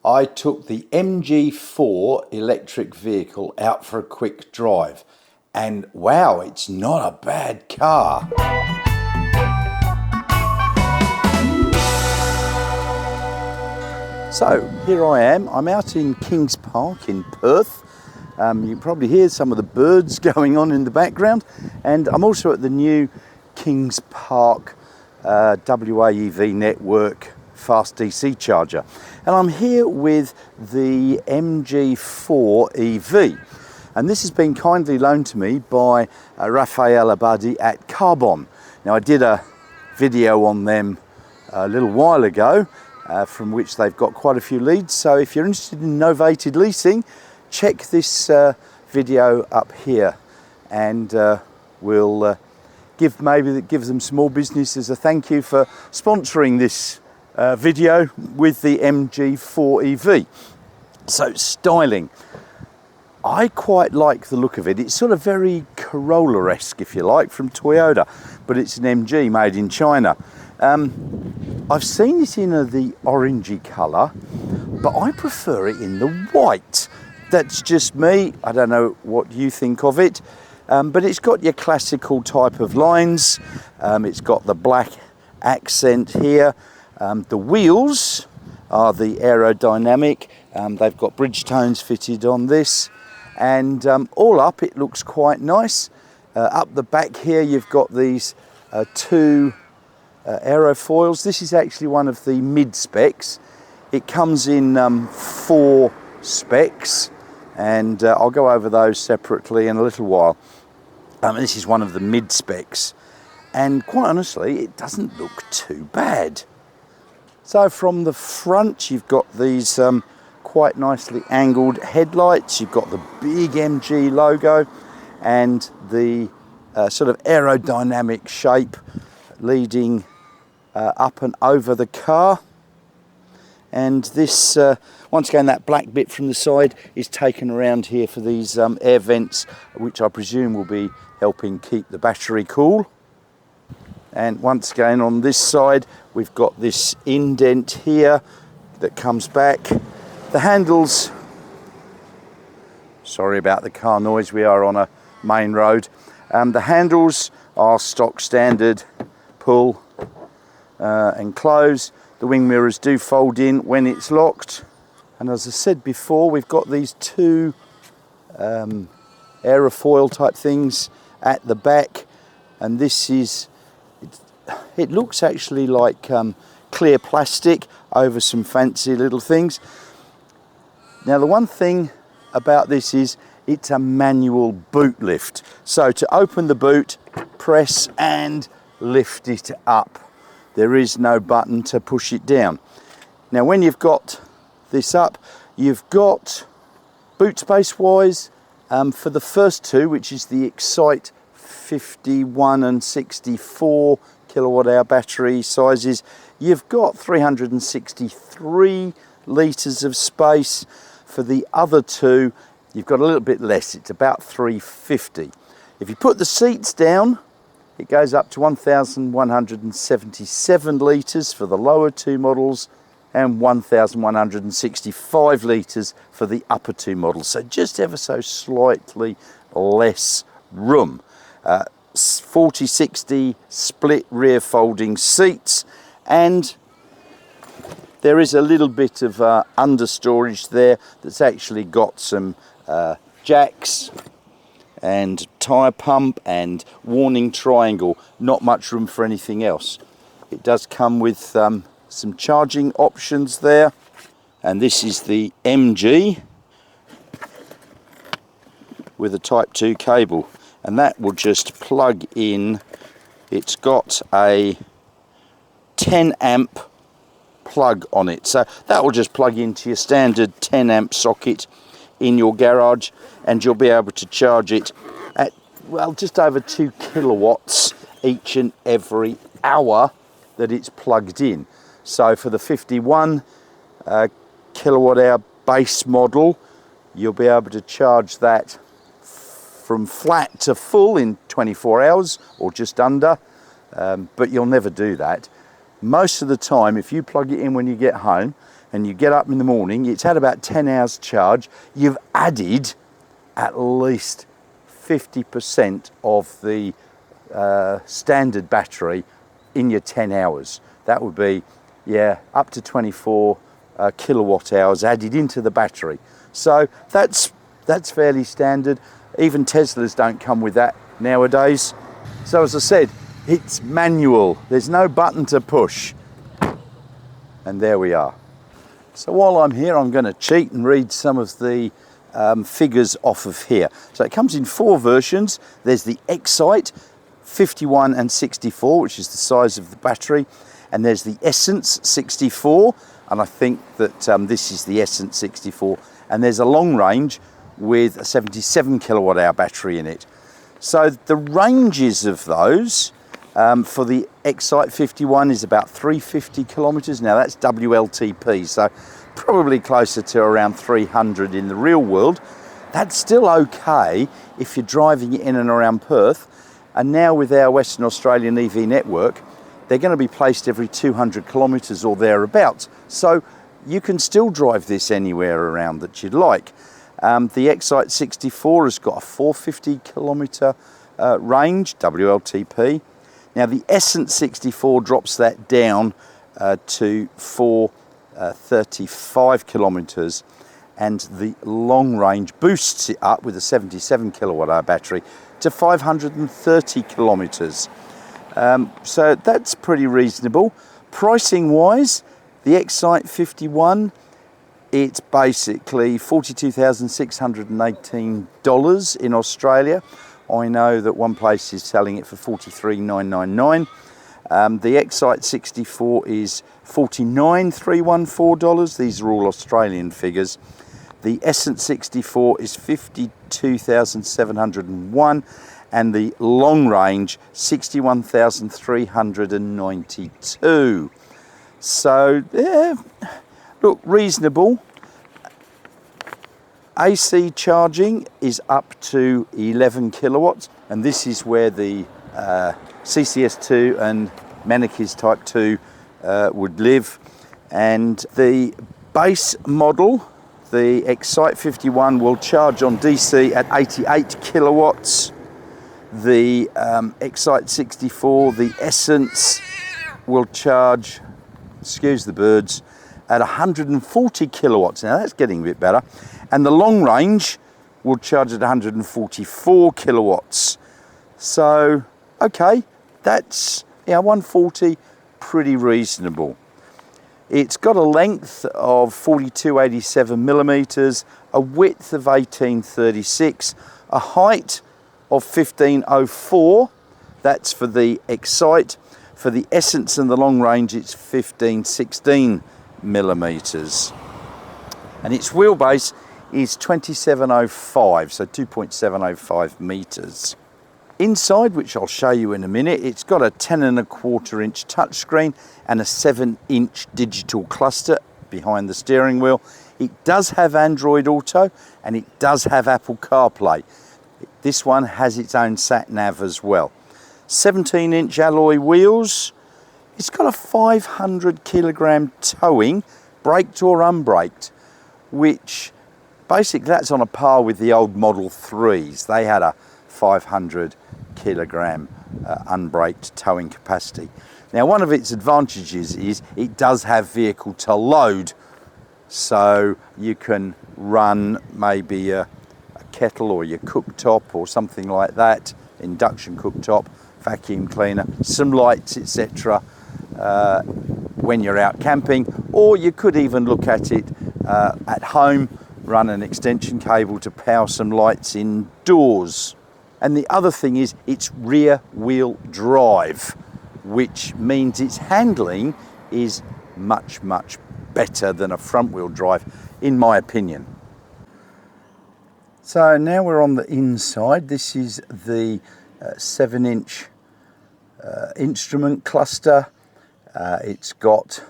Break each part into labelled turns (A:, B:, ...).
A: I took the MG4 electric vehicle out for a quick drive, and wow, it's not a bad car. So here I am, I'm out in Kings Park in Perth. You can probably hear some of the birds going on in the background, and I'm also at the new Kings Park WAEV network fast DC charger, and I'm here with the MG4 EV, and this has been kindly loaned to me by Raphael Abadi at Carbon. Now, I did a video on them a little while ago, from which they've got quite a few leads, so if you're interested in novated leasing, check this video up here, and we'll give them some more business as a thank you for sponsoring this video with the MG4 EV. So, styling. I quite like the look of it. It's sort of very Corolla-esque, if you like, from Toyota, but it's an MG made in China. I've seen it in the orangey colour, but I prefer it in the white. That's just me. I don't know what you think of it, but it's got your classical type of lines. It's got the black accent here. The wheels are the aerodynamic. They've got Bridgestones fitted on this, and all up it looks quite nice. Up the back here you've got these two aerofoils. This is actually one of the mid specs. It comes in 4 specs, and I'll go over those separately in a little while. This is one of the mid specs, and quite honestly it doesn't look too bad. So from the front you've got these quite nicely angled headlights. You've got the big MG logo and the sort of aerodynamic shape leading up and over the car. And this, once again, that black bit from the side is taken around here for these air vents, which I presume will be helping keep the battery cool. And once again on this side we've got this indent here that comes back. The handles, sorry about the car noise, we are on a main road. The handles are stock standard pull and close. The wing mirrors do fold in when it's locked, and as I said before, we've got these two aerofoil type things at the back, and this is, it looks actually like clear plastic over some fancy little things. Now, the one thing about this is it's a manual boot lift. So to open the boot, press and lift it up. There is no button to push it down. Now, when you've got this up, you've got boot space wise for the first two, which is the Excite 51 and 64 kilowatt hour battery sizes, you've got 363 litres of space. For the other two, you've got a little bit less, it's about 350. If you put the seats down, it goes up to 1,177 litres for the lower two models and 1,165 litres for the upper two models. So just ever so slightly less room. 40-60 split rear folding seats, and there is a little bit of understorage there that's actually got some jacks and tyre pump and warning triangle. Not much room for anything else. It does come with some charging options there, and this is the MG with a Type 2 cable, and that will just plug in. It's got a 10 amp plug on it, so that will just plug into your standard 10 amp socket in your garage, and you'll be able to charge it at, well, just over 2 kilowatts each and every hour that it's plugged in. So for the 51 kilowatt hour base model, you'll be able to charge that from flat to full in 24 hours or just under, but you'll never do that. Most of the time, if you plug it in when you get home and you get up in the morning, it's had about 10 hours charge, you've added at least 50% of the standard battery in your 10 hours. That would be, yeah, up to 24 kilowatt hours added into the battery. So that's fairly standard. Even Teslas don't come with that nowadays. So as I said, it's manual. There's no button to push. And there we are. So while I'm here, I'm going to cheat and read some of the figures off of here. So it comes in 4 versions. There's the Excite 51 and 64, which is the size of the battery. And there's the Essence 64. And I think that this is the Essence 64. And there's a long range with a 77 kilowatt hour battery in it. So the ranges of those for the Excite 51 is about 350 kilometers. Now that's WLTP, so probably closer to around 300 in the real world. That's still okay if you're driving it in and around Perth. And now with our Western Australian EV network, they're going to be placed every 200 kilometers or thereabouts. So you can still drive this anywhere around that you'd like. The Excite 64 has got a 450 kilometer range, WLTP. Now the Essence 64 drops that down to 435 kilometers, and the long range boosts it up with a 77 kilowatt hour battery to 530 kilometers. So that's pretty reasonable. Pricing wise, the Excite 51, it's basically $42,618 in Australia. I know that one place is selling it for $43,999. The Excite 64 is $49,314. These are all Australian figures. The Essence 64 is $52,701, and the long range $61,392. So yeah, look, reasonable. AC charging is up to 11 kilowatts, and this is where the CCS2 and Mennekes Type 2 would live. And the base model, the Excite 51, will charge on DC at 88 kilowatts. The Excite 64, the Essence, will charge, excuse the birds, at 140 kilowatts. Now that's getting a bit better. And the long range will charge at 144 kilowatts. So, okay, that's 140, pretty reasonable. It's got a length of 4287 millimeters, a width of 1836, a height of 1504. That's for the Excite. For the Essence and the long range, it's 1516 millimeters. And its wheelbase is 2705, so 2.705 meters. Inside, which I'll show you in a minute, it's got a 10.25 inch touchscreen and a 7-inch digital cluster behind the steering wheel. It does have Android Auto and it does have Apple CarPlay. This one has its own sat-nav as well. 17-inch alloy wheels. It's got a 500 kilogram towing, braked or unbraked, which basically that's on a par with the old Model 3s. They had a 500 kilogram unbraked towing capacity. Now, one of its advantages is it does have vehicle to load, so you can run maybe a kettle or your cooktop or something like that, induction cooktop, vacuum cleaner, some lights, etc. When you're out camping, or you could even look at it at home, run an extension cable to power some lights indoors. And the other thing is it's rear wheel drive, which means its handling is much, much better than a front wheel drive, in my opinion. So now we're on the inside. This is the 7-inch instrument cluster. It's got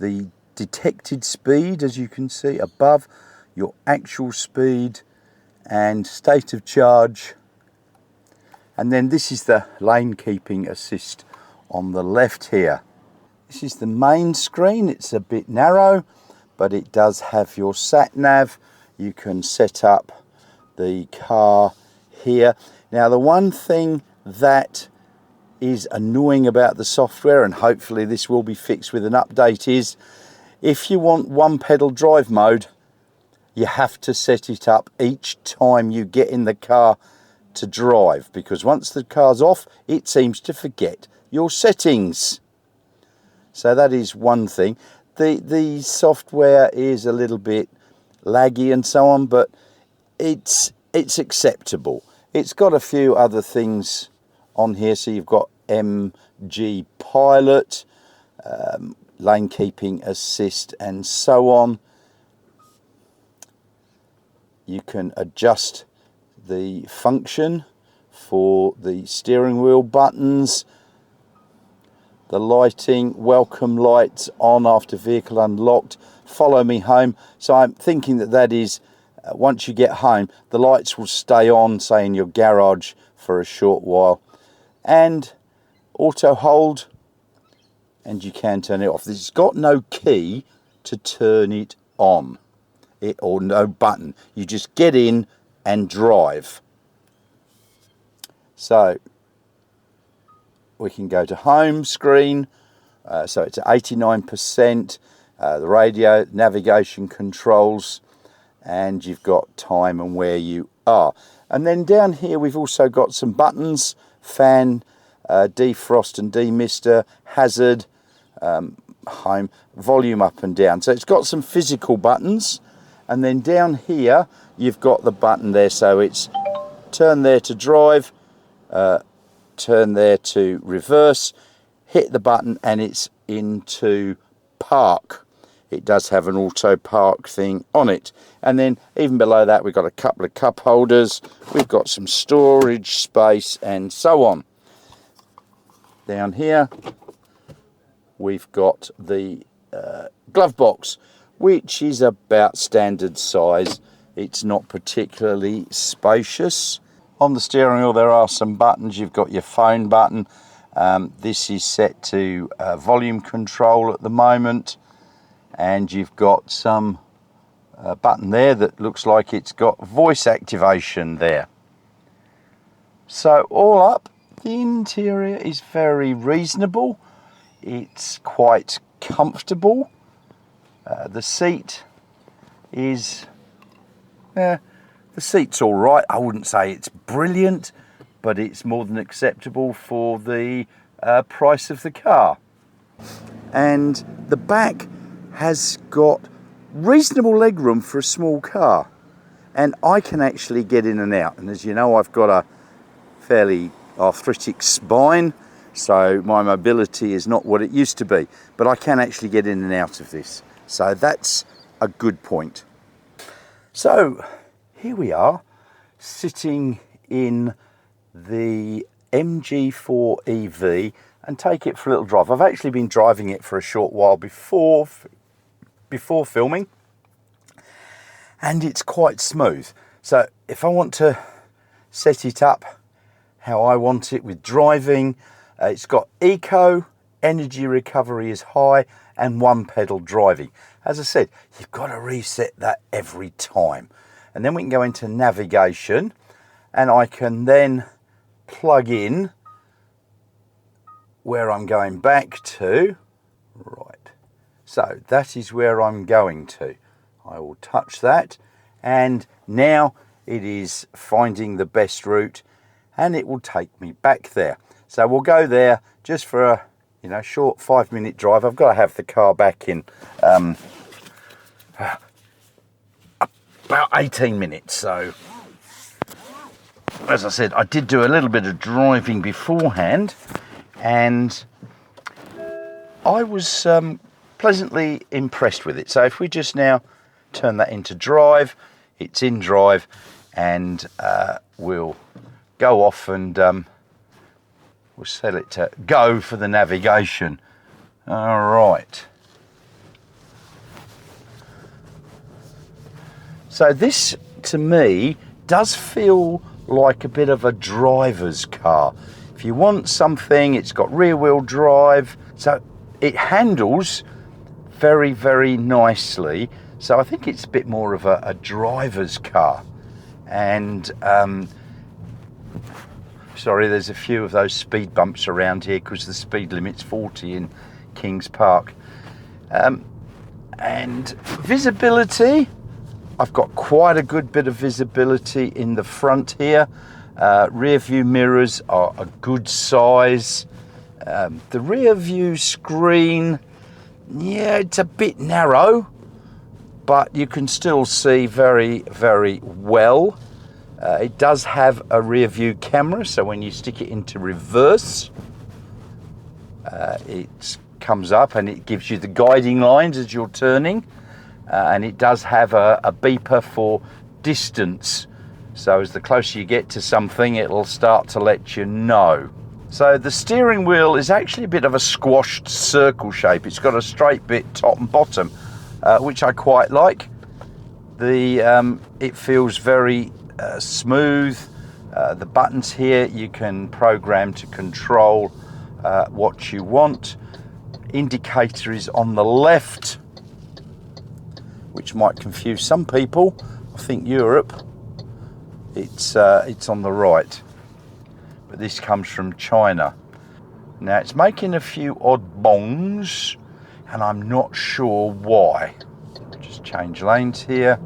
A: the detected speed, as you can see above, your actual speed and state of charge. And then this is the lane keeping assist on the left here. This is the main screen. It's a bit narrow, but it does have your sat nav. You can set up the car here. Now the one thing that is annoying about the software, and hopefully this will be fixed with an update, is if you want one pedal drive mode, you have to set it up each time you get in the car to drive, because once the car's off, it seems to forget your settings. So that is one thing. The software is a little bit laggy and so on, but it's acceptable. It's got a few other things on here. So you've got MG Pilot, lane keeping assist and so on. You can adjust the function for the steering wheel buttons, the lighting, welcome lights on after vehicle unlocked, follow me home. So I'm thinking that is once you get home, the lights will stay on, say in your garage, for a short while. And auto hold, and you can turn it off. It's got no key to turn it on, or no button. You just get in and drive. So we can go to home screen. So it's at 89%. The radio, navigation controls, and you've got time and where you are. And then down here we've also got some buttons: fan, defrost and demister, hazard, home, volume up and down. So it's got some physical buttons. And then down here you've got the button there, so it's turn there to drive, turn there to reverse, hit the button and it's into park. It does have an auto park thing on it. And then even below that we've got a couple of cup holders, we've got some storage space and so on. Down here we've got the glove box, which is about standard size. It's not particularly spacious. On the steering wheel there are some buttons. You've got your phone button. This is set to volume control at the moment, and you've got some button there that looks like it's got voice activation there. So all up, the interior is very reasonable. It's quite comfortable. The seat is, the seat's all right. I wouldn't say it's brilliant, but it's more than acceptable for the price of the car. And the back has got reasonable legroom for a small car, and I can actually get in and out. And as you know, I've got a fairly arthritic spine, so my mobility is not what it used to be, but I can actually get in and out of this. So that's a good point. So here we are, sitting in the MG4 EV, and take it for a little drive. I've actually been driving it for a short while before filming, and it's quite smooth. So if I want to set it up how I want it with driving, it's got eco, energy recovery is high, and one pedal driving. As I said, you've got to reset that every time. And then we can go into navigation, and I can then plug in where I'm going back to. Right, so that is where I'm going to. I will touch that, and now it is finding the best route, and it will take me back there. So we'll go there just for a short 5-minute drive. I've got to have the car back in about 18 minutes. So as I said, I did do a little bit of driving beforehand, and I was pleasantly impressed with it. So if we just now turn that into drive, it's in drive, and we'll go off and we'll set it to go for the navigation. All right. So this, to me, does feel like a bit of a driver's car. If you want something, it's got rear wheel drive, so it handles very, very nicely. So I think it's a bit more of a driver's car. And sorry, there's a few of those speed bumps around here because the speed limit's 40 in Kings Park. And visibility, I've got quite a good bit of visibility in the front here. Rear view mirrors are a good size. The rear view screen, yeah, it's a bit narrow, but you can still see very, very well. It does have a rear view camera, so when you stick it into reverse, it comes up and it gives you the guiding lines as you're turning. And it does have a beeper for distance. So as the closer you get to something, it'll start to let you know. So the steering wheel is actually a bit of a squashed circle shape. It's got a straight bit top and bottom, which I quite like. It feels very smooth. The buttons here you can program to control what you want. Indicator is on the left, which might confuse some people. I think Europe, it's on the right, but this comes from China. Now it's making a few odd bongs, and I'm not sure why. Just change lanes here.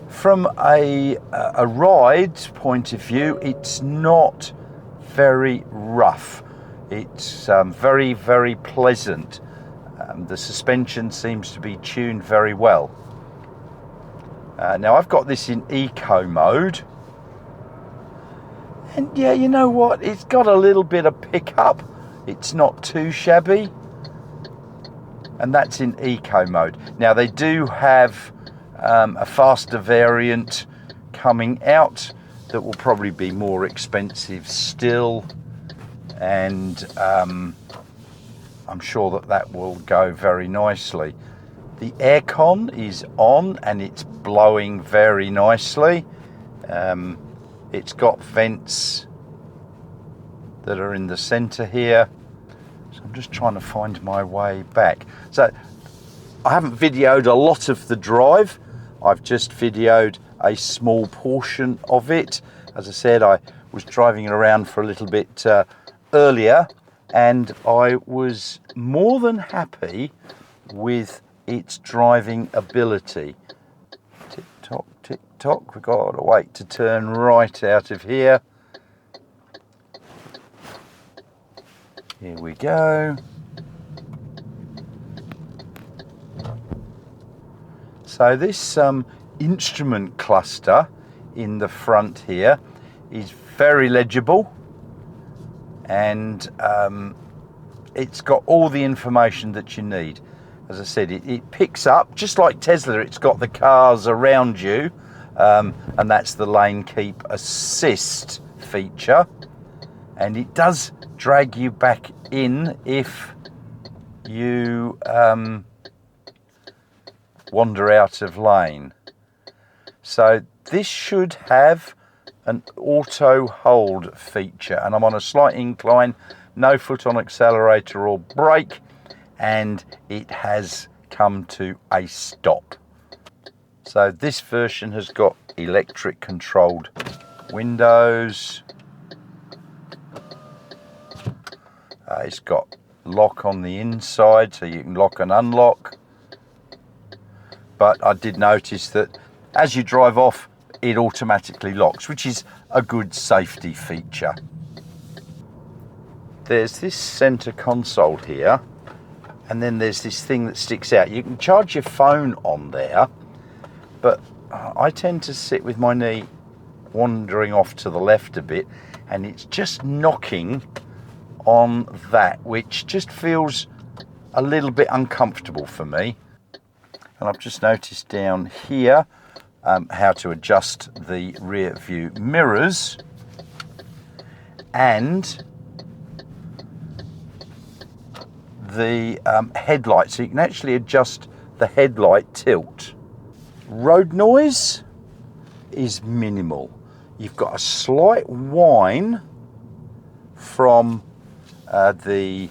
A: From a ride point of view, it's not very rough. It's very, very pleasant. The suspension seems to be tuned very well. Now I've got this in eco mode, and yeah, you know what, it's got a little bit of pickup. It's not too shabby, and that's in eco mode. Now they do have a faster variant coming out that will probably be more expensive still, and I'm sure that will go very nicely. The aircon is on and it's blowing very nicely. It's got vents that are in the center here. So I'm just trying to find my way back. So I haven't videoed a lot of the drive. I've just videoed a small portion of it. As I said, I was driving it around for a little bit earlier, and I was more than happy with its driving ability. Tick tock, we've got to wait to turn right out of here. Here we go. So this instrument cluster in the front here is very legible, and it's got all the information that you need. As I said, it picks up, just like Tesla, it's got the cars around you, and that's the lane keep assist feature, and it does drag you back in if you wander out of lane. So this should have an auto hold feature, and I'm on a slight incline, no foot on accelerator or brake, and it has come to a stop. So this version has got electric controlled windows. It's got lock on the inside, so you can lock and unlock. But I did notice that as you drive off, it automatically locks, which is a good safety feature. There's this center console here, and then there's this thing that sticks out. You can charge your phone on there, but I tend to sit with my knee wandering off to the left a bit, and it's just knocking on that, which just feels a little bit uncomfortable for me. And I've just noticed down here how to adjust the rear view mirrors and the headlight, so you can actually adjust the headlight tilt. Road noise is minimal. You've got a slight whine from the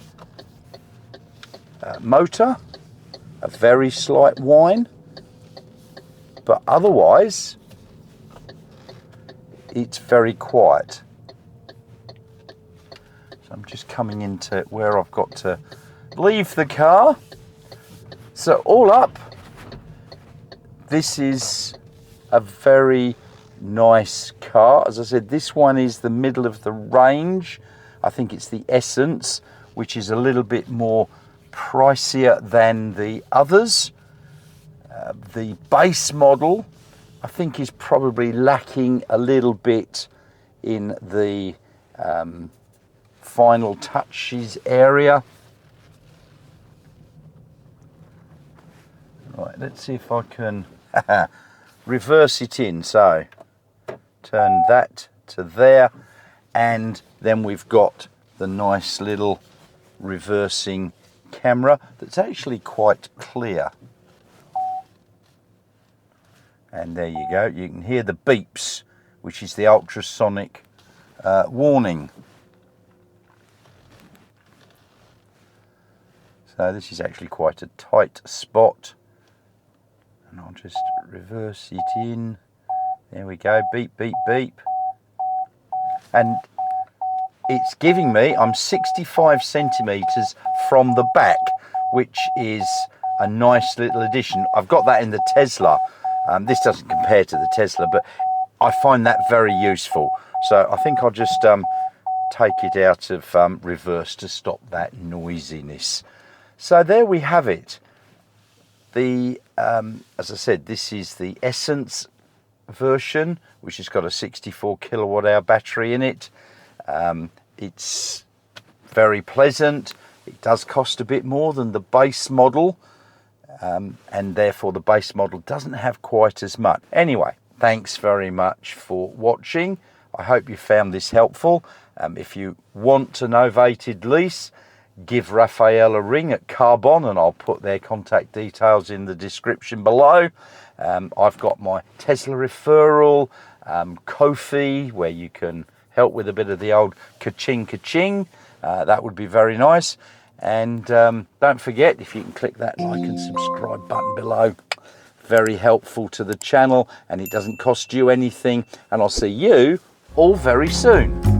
A: motor, a very slight whine, but otherwise it's very quiet. So I'm just coming into where I've got to leave the car. So all up, this is a very nice car. As I said, this one is the middle of the range. I think it's the Essence, which is a little bit more pricier than the others. The base model, I think, is probably lacking a little bit in the final touches area. Right, let's see if I can reverse it in. So turn that to there, and then we've got the nice little reversing camera that's actually quite clear. And there you go, you can hear the beeps, which is the ultrasonic warning. So this is actually quite a tight spot, and I'll just reverse it in. There we go, beep, beep, beep. And it's giving me, I'm 65 centimeters from the back, which is a nice little addition. I've got that in the Tesla. This doesn't compare to the Tesla, but I find that very useful. So I think I'll just take it out of reverse to stop that noisiness. So there we have it. The as I said, this is the Essence version, which has got a 64 kilowatt hour battery in it. It's very pleasant. It does cost a bit more than the base model, and therefore the base model doesn't have quite as much. Anyway, thanks very much for watching. I hope you found this helpful. If you want a novated lease, give Raphael a ring at Carbon, and I'll put their contact details in the description below. I've got my Tesla referral, Ko-fi, where you can help with a bit of the old ka-ching ka-ching. That would be very nice. And don't forget, if you can click that like and subscribe button below, very helpful to the channel, and it doesn't cost you anything. And I'll see you all very soon.